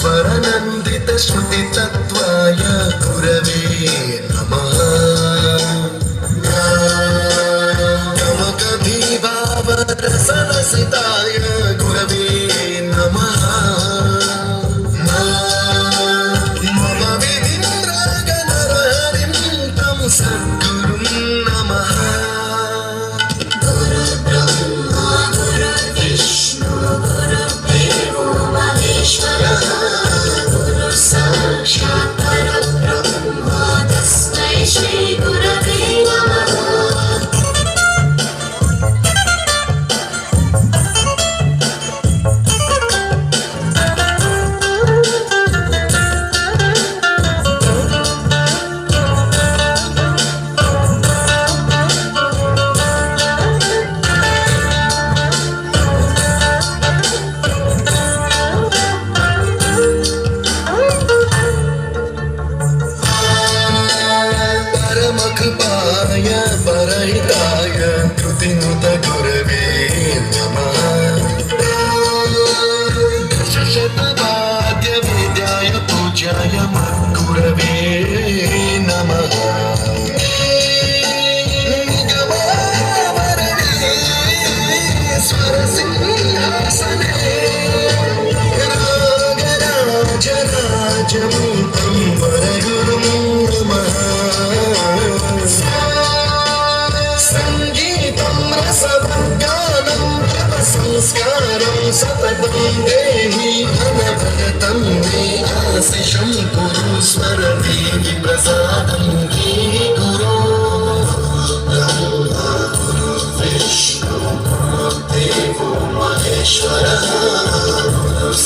स्वरनन्दित श्रुतितत्त्वाय गुरवे नमः। गमगधीभावरसरसिताय गुरवे नमः। मम विधिं रागनरहरिं तं सद्गुरुं नमः। गुरुर्ब्रह्मा गुरुर्विष्णु गुरुर्देवो महेश्वरः गुरुः साक्षात् परब्रह्म तस्मै श्री गुरवे नमः। परमकृपाय परहिताय कृतिनुत गुरवे नमः। दशशतवाद्यवेद्याय पूज्याय गुरवे नमः। निगमावरणे स्वरसिंहासने रागराजराजं तं वरगुरुं नमः। संगीतं रसवर्गानं संस्कारं सततं देहि अनवरतं मे आशिषं कुरु स्वरदेवि प्रसादं मे गुरो। ब्रह्मा गुरुर्विष्णु गुरुर्देवो महेश्वरः गुरुः